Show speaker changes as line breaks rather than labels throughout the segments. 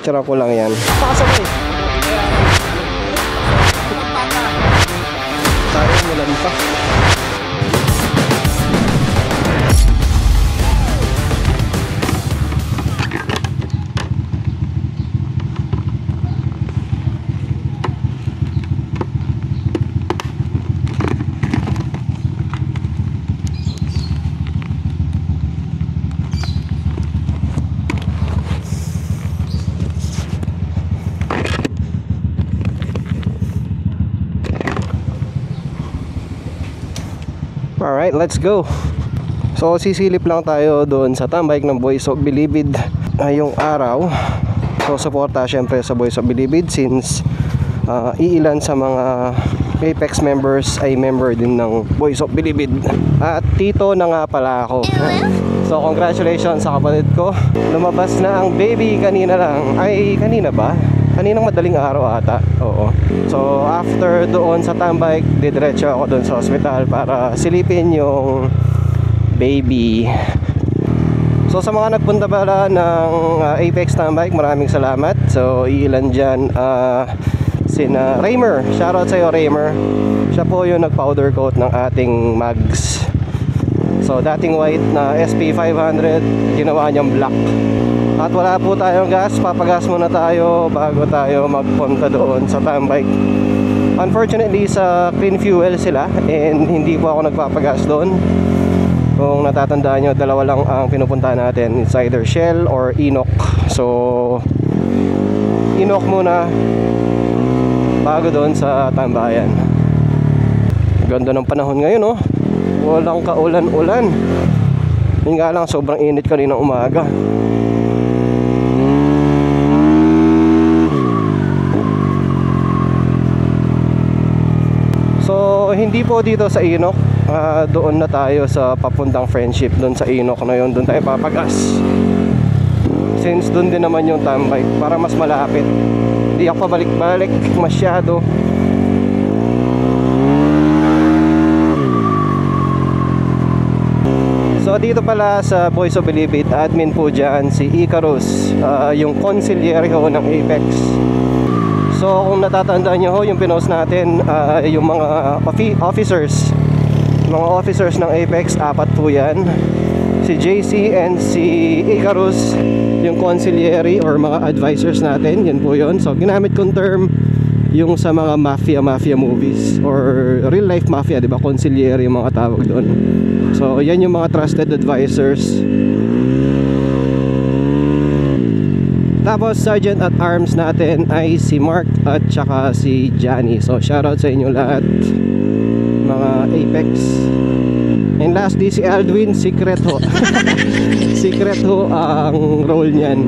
Picture ko lang yan. Pakasabay. Tayo mulan pa. Alright, let's go. So sisilip lang tayo doon sa tambike ng Boys of Bilibid ngayong araw. So suporta syempre sa Boys of Bilibid since iilan sa mga Apex members ay member din ng Boys of Bilibid. At tito na nga pala ako. So congratulations sa kapatid ko. Lumabas na ang baby kanina lang. Ay kanina ba? Kaninang madaling araw ata. Oo. So after doon sa tambike, didiretso ako doon sa hospital para silipin yung baby. So sa mga nagpunta pala ng Apex tambike, maraming salamat. So ilan dyan, sina Raymer. Shoutout sa'yo Raymer. Siya po yung nag-powder coat ng ating mags. So dating white na SP500, ginawa niyang black. At wala po tayong gas, papagas muna tayo bago tayo magpunta doon sa tambike. Unfortunately sa clean fuel sila and hindi po ako nagpapagas doon. Kung natatandaan nyo, dalawa lang ang pinupunta natin. It's either Shell or Inok. So Inok muna bago doon sa tambayan. Ganda ng panahon ngayon, oh. Walang kaulan-ulan. Yung nga lang sobrang init kaninang umaga. So hindi po dito sa Inok, doon na tayo sa papuntang Friendship. Doon sa Inok na yun, doon tayo papagas. Since doon din naman yung tambike, para mas malapit. Hindi ako pabalik-balik masyado. So dito pala sa Boys of Bilibid, admin po dyan si Icarus, yung consigliere ho ng Apex. So kung natatandaan nyo ho, yung pinost natin, yung mga officers, mga officers ng Apex, 4 po yan. Si JC and si Icarus, yung consigliere or mga advisors natin, yan po yun. So ginamit kong term yung sa mga mafia movies or real life mafia, diba? Consigliere yung mga tawag doon. So yan yung mga trusted advisors. Tapos Sergeant at Arms natin ay si Mark at saka si Johnny. So shoutout sa inyo lahat, mga Apex. And lastly si Aldwin, secret ho. Secret ho ang role niyan.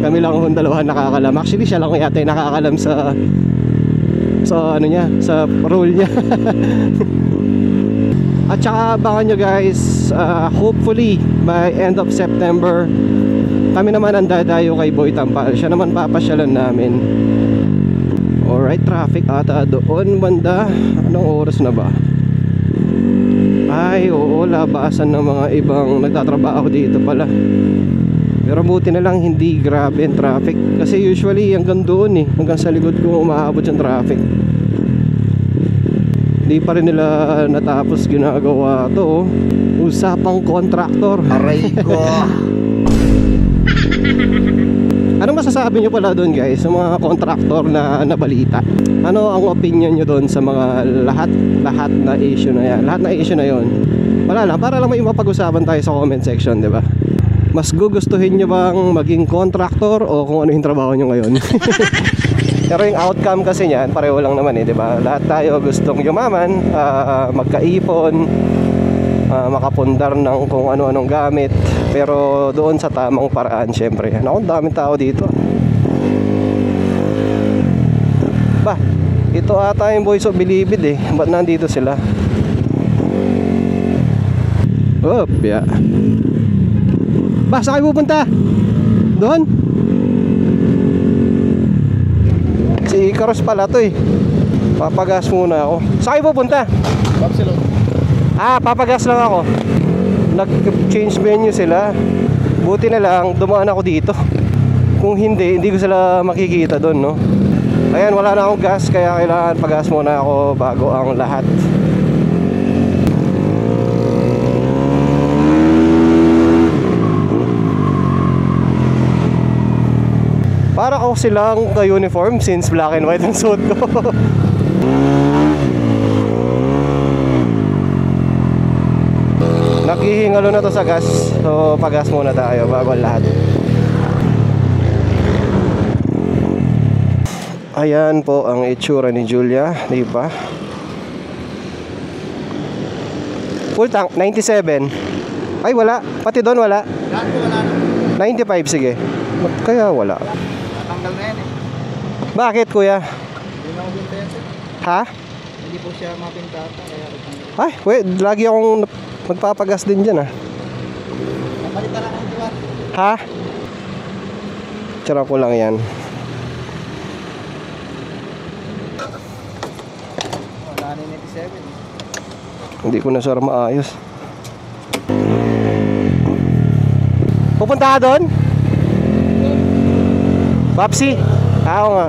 Kami lang ang dalawa nakakalam. Actually siya lang yata yung nakakalam sa ano niya, sa role niya. At saka abangan nyo guys, hopefully by end of September kami naman ang dadayo kay Boy Tampal. Siya naman papasyalan namin. Alright, traffic ata doon banda. Anong oras na ba? Ay oo, labasan ng mga ibang nagtatrabaho dito pala. Pero buti na lang hindi grabe ang traffic. Kasi usually hanggang doon hanggang sa likod ko umaabot yung traffic. Hindi pa rin nila natapos ginagawa to. Usapang kontraktor. Aray ko. Ano masasabi nyo pala doon guys sa mga kontraktor na nabalita? Ano ang opinion nyo doon sa mga lahat na issue na yan? Lahat na issue na yon. Wala lang, para lang may mapag-usapan tayo sa comment section, di ba? Mas gugustuhin nyo bang maging kontraktor o kung ano yung trabaho nyo ngayon? Pero yung outcome kasi niyan, pareho lang naman di ba? Lahat tayo gustong yumaman, magkaipon, makapundar ng kung ano-anong gamit, pero doon sa tamang paraan syempre. Ang daming tao dito. Ba, ito ata yung Boys of Bilibid ba't nandito sila? Op, yeah. Ba, saan kayo pupunta? Doon? Si Icarus pala to papagas muna ako. Saan kayo pupunta? Babsilon. Papagas lang ako. Nag-change menu sila. Buti na lang dumaan ako dito. Kung hindi ko sila makikita doon, no? Ayan, wala na akong gas, kaya kailangan pag-gas muna ako bago ang lahat. Para ako silang ka-uniform since black and white ang suit ko. Nakihingalo na to sa gas. So pag-gas muna tayo bago ang lahat. Ayan po ang itsura ni Julia, di ba? Full tank 97. Ay wala, pati doon wala. Wala. 95 sige. Kaya wala.
Tanggal na yan eh.
Bakit kuya?
Hindi na ako bintesa.
Ha?
Hindi po siya mapintata kaya tanggal.
Ay, wait, lagi akong magpapagas din dyan ah.
Napalitan ako ng diwat.
Ha? Tira ko lang yan.
Wala na yung 97.
Hindi ko na sure maayos. Pupunta ka doon? Papsi? Oo nga.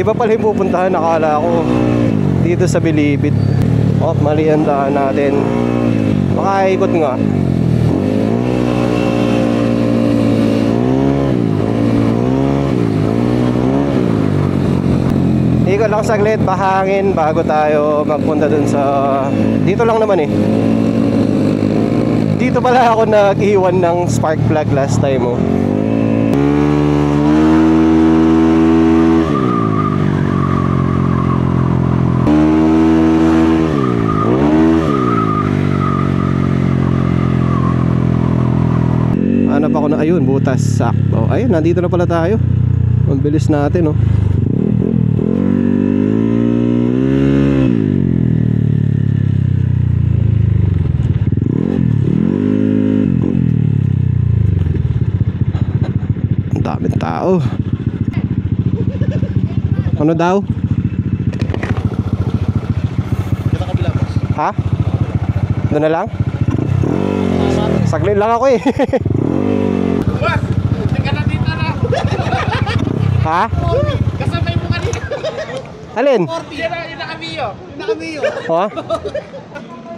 Iba pala yung pupuntahan, nakala ko dito sa Bilibid. Oh, mali ang daan natin. Baka ikot nga. Ikot lang saglit, bahangin bago tayo magpunta dun sa... Dito lang naman eh. Dito pala ako nag-iwan ng spark plug last time oh. Hanap ako na, ayun, butas, sakto. Ayun, nandito na pala tayo. Ang bilis natin oh. Daming tao. Ano daw?
Kita kabila boss.
Ha? Doon na lang? Saglit lang ako eh.
Boss! Tingnan na dito na!
Ha?
Kasabay mo kanina!
Alin?
40! Yan na kamiyo! Yan na kamiyo!
Ha?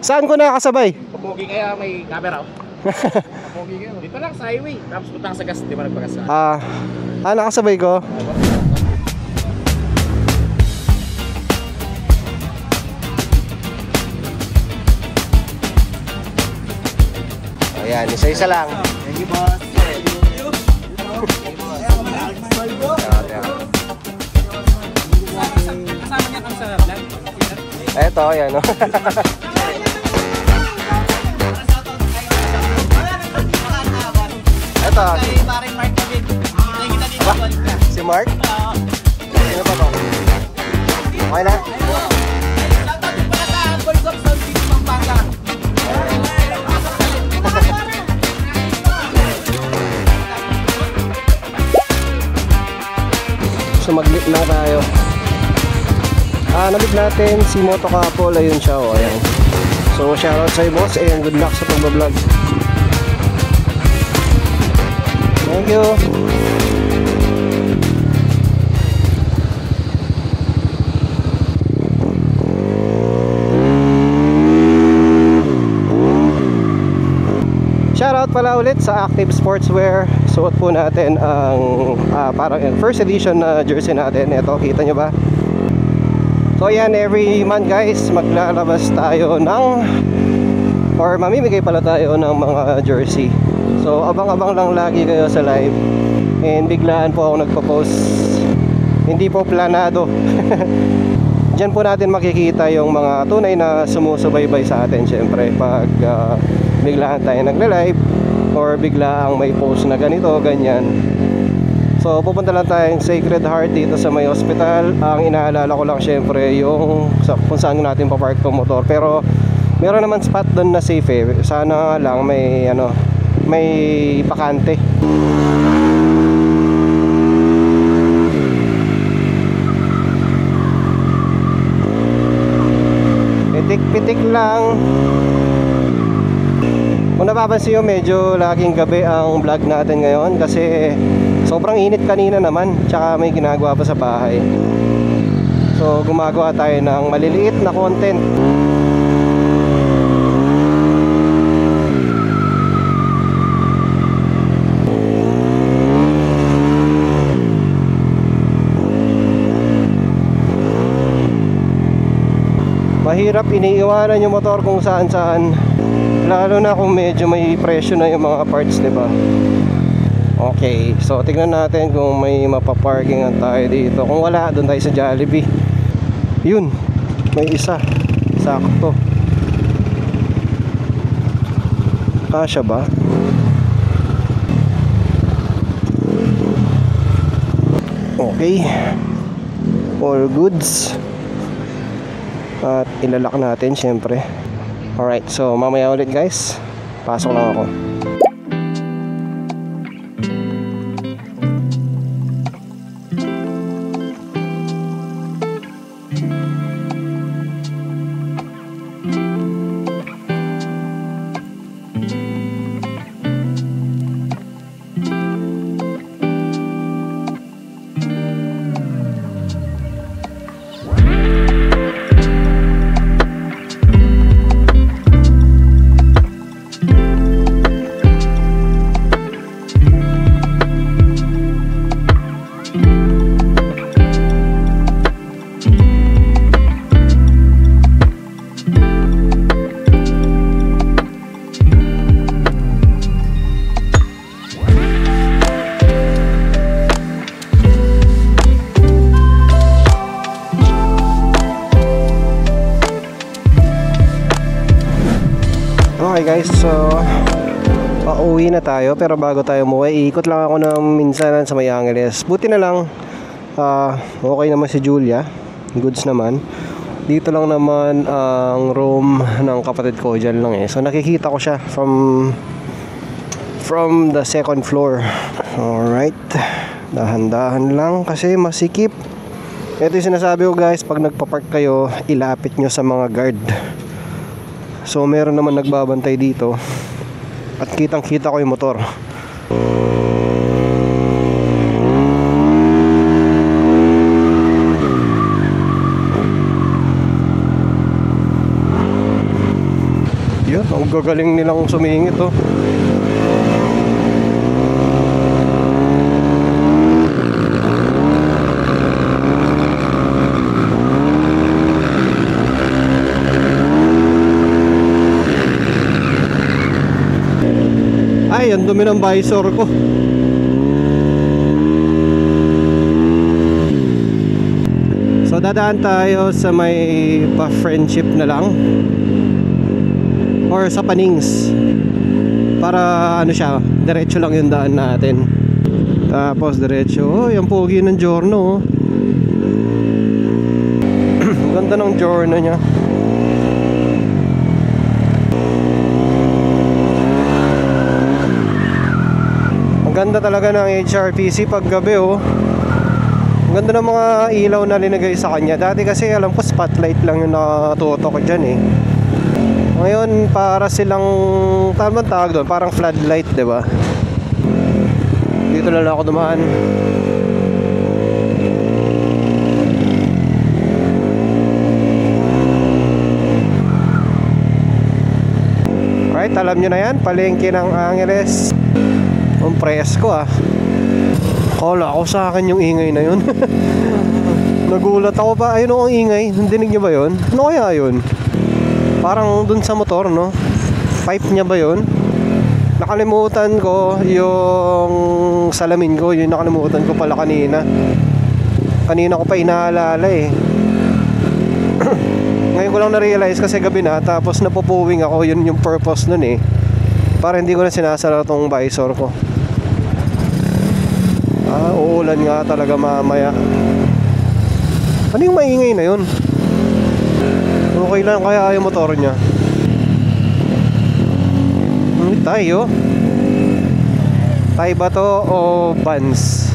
Saan ko nakakasabay?
Pogi kaya may camera oh. Pogi kayo. Dito lang sa highway. Tapos putang sa gas, di ba nagpagas ka?
Nakasabay ko. Ayan, isa-isa lang.
Thank you boss! Kasama niya kami sa vlog?
Eto, ayan o. Eto,
Paring Mark David. Thank you dito.
si Mark? Sino pa ba? Okay na?
Shoutout pala sa Boys of Sound City, Pampanga.
Sumaglit na tayo. Nabig natin si Moto Couple. Ayun siya o, ayan. So shoutout sa'yo boss and good luck sa pagbablog. Thank you. Shoutout pala ulit sa Active Sportswear. Suot po natin ang parang first edition na jersey natin. Ito, kita nyo ba? So yan, every month guys, maglalabas tayo ng, or mamimigay pala tayo ng mga jersey. So abang-abang lang lagi kayo sa live. And biglaan po ako nagpo-post. Hindi po planado. Diyan po natin makikita yung mga tunay na sumusubaybay sa atin. Siyempre pag biglaan tayo nagla-live or biglaang may post na ganito, ganyan. So pupunta lang tayong Sacred Heart dito sa may hospital. Ang inaalala ko lang syempre yung kung saan natin papark yung motor. Pero meron naman spot doon na safe eh. Sana lang may may pakante. Pitik-pitik lang. Kung napapansin nyo, medyo laging gabi ang vlog natin ngayon kasi sobrang init kanina naman, tsaka may ginagawa pa sa bahay. So gumagawa tayo ng maliliit na content. Mahirap iniiwanan yung motor kung saan saan, lalo na kung medyo may presyo na yung mga parts, diba? Okay, so tignan natin kung may mapaparkingan tayo dito. Kung wala, doon tayo sa Jollibee. Yun, may isa. Sakto. Kasya ba? Okay, all goods. At ilalak natin syempre. Alright, so mamaya ulit guys. Pasok lang ako. Okay guys, so pauwi na tayo. Pero bago tayo umuwi, ikot lang ako ng minsanan sa May Angeles. Buti na lang okay naman si Julia, goods naman. Dito lang naman ang room ng kapatid ko, dyan lang eh. So nakikita ko siya from the second floor. Alright, dahan-dahan lang kasi masikip. Ito yung sinasabi ko guys, pag nagpapark kayo, ilapit nyo sa mga guard. So meron naman nagbabantay dito at kitang kita ko yung motor. Yun, ang gagaling nilang sumingit oh. Ay, ang dumi ng visor ko. So dadaan tayo sa may pa-friendship na lang or sa Panings para ano siya, diretso lang yung daan natin. Tapos diretso, oh, yung pogi ng Giorno oh. Ganda ng Giorno niya. Ganda talaga ng HRPC pag gabi oh. Ang ganda ng mga ilaw na linagay sa kanya. Dati kasi alam ko spotlight lang yung nakatutok dyan eh. Ngayon para silang, tamang tawag doon, parang floodlight, diba? Dito na lang ako dumaan. Alright, alam nyo na yan, palengke ng Angeles. Ang presko ah. Kala ko sa akin yung ingay na yun. Nagulat ako ba? Ayun o ang ingay. Dinig nyo ba yun? Ano kaya yun? Parang dun sa motor no? Pipe niya ba yun? Nakalimutan ko yung salamin ko. Yung nakalimutan ko pala kanina. Kanina ko pa inaalala eh. Ngayon ko lang na-realize kasi gabi na. Tapos napupuwing ako. Yun yung purpose nun eh. Para hindi ko na sinasara tong visor ko. Uulan nga talaga mamaya. Ano yung maingay na yun? Okay lang kaya yung motor niya. Tayo. Tay ba to o Vans?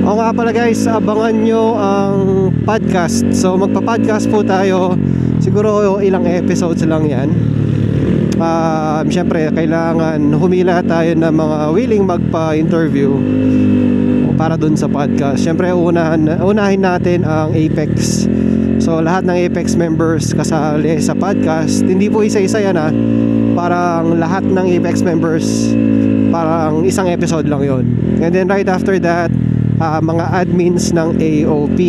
O nga pala guys, abangan nyo ang podcast. So magpa-podcast po tayo Siguro ilang episodes lang yan. Siyempre kailangan humila tayo ng mga willing magpa-interview para dun sa podcast. Siyempre unahin natin ang Apex. So lahat ng Apex members kasali sa podcast. Hindi po isa-isa yan ha. Parang lahat ng Apex members, parang isang episode lang yon. And then right after that, mga admins ng AOP.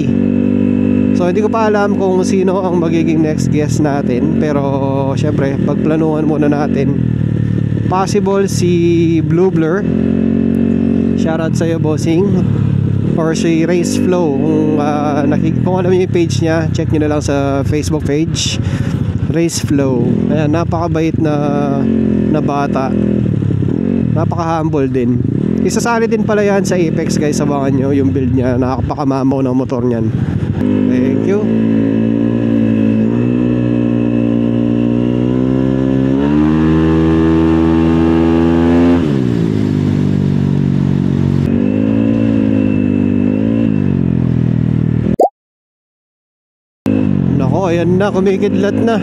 So hindi ko pa alam kung sino ang magiging next guest natin, pero syempre pagplanuhan muna natin. Possible si Blue Blur. Shoutout sa iyo, bossing. Or si Race Flow. Kung alam niyo yung page niya, check niyo na lang sa Facebook page, Race Flow. Ayan, napakabait na bata. Napaka-humble din. Isasali din pala yan sa Apex, guys. Abangan nyo yung build niya. Nakapakamamaw ng motor niyan. Thank you. Nako, ayan na, kumikidlat na.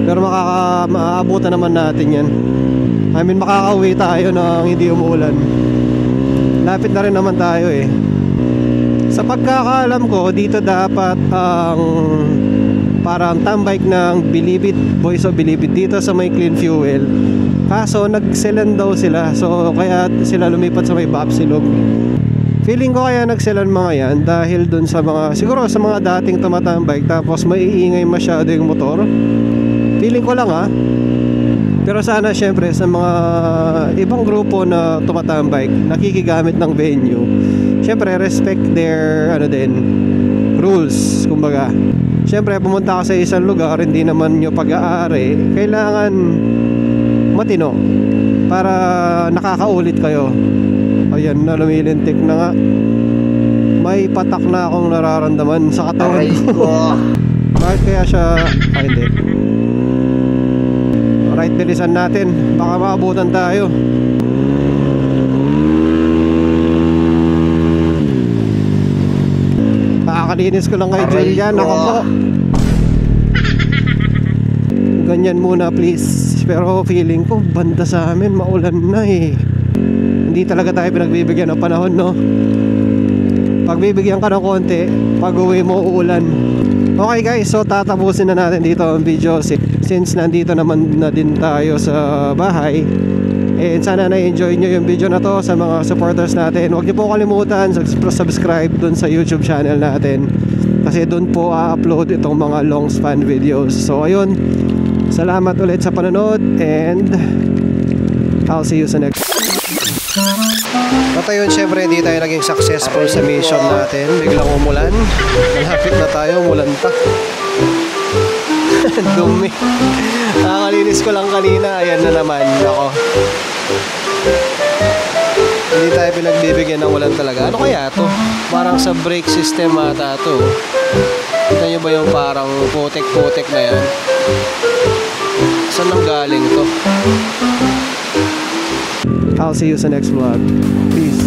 Pero maaabutan naman natin yan. I mean, makakauwi tayo nang hindi umuulan. Lapit na rin naman tayo eh. Sa pagkakaalam ko, dito dapat ang parang tambike ng Bilibid, Boys of Bilibid, dito sa may Clean Fuel. Kaso nagselan daw sila, so kaya sila lumipat sa may Bapsilog. Feeling ko kaya nagselan mga yan dahil dun sa mga, siguro sa mga dating tumatambike tapos maiingay masyado yung motor. Feeling ko lang ha. Pero sana syempre sa mga ibang grupo na tumatambike, nakikigamit ng venue, syempre respect their rules. Kumbaga, syempre pumunta ka sa isang lugar, hindi naman nyo pag-aari, kailangan matino para nakakaulit kayo. Ayan na, lumilintik na nga. May patak na akong nararamdaman sa katawan ko. Bakit kaya siya hindi? Alright, bilisan natin, baka maabutan tayo. Nakakalinis ko lang kay Julian. Ako po, ganyan muna please. Pero feeling ko banda sa amin maulan na eh. Hindi talaga tayo pinagbibigyan ng panahon, no? Pagbibigyan ka ng konti, pag uwi mo uulan. Okay guys, so tatapusin na natin dito ang video since nandito naman na din tayo sa bahay. And sana na-enjoy nyo yung video na to. Sa mga supporters natin, huwag nyo po kalimutan subscribe dun sa YouTube channel natin, kasi dun po upload itong mga long span videos. So ayun, salamat ulit sa panonood, and I'll see you sa next. At ayun, syempre hindi tayo naging successful sa mission natin. Biglang umulan. Malapit na tayo, umulan pa. Dumi. Nakakalinis ko lang kanina. Ayan na naman ako. Hindi tayo pinagbibigyan ng ulan talaga. Ano kaya to? Parang sa brake system ata to. Kita nyo ba yung parang putek-putek na yan? Saan nang galing to? I'll see you sa next vlog. Peace.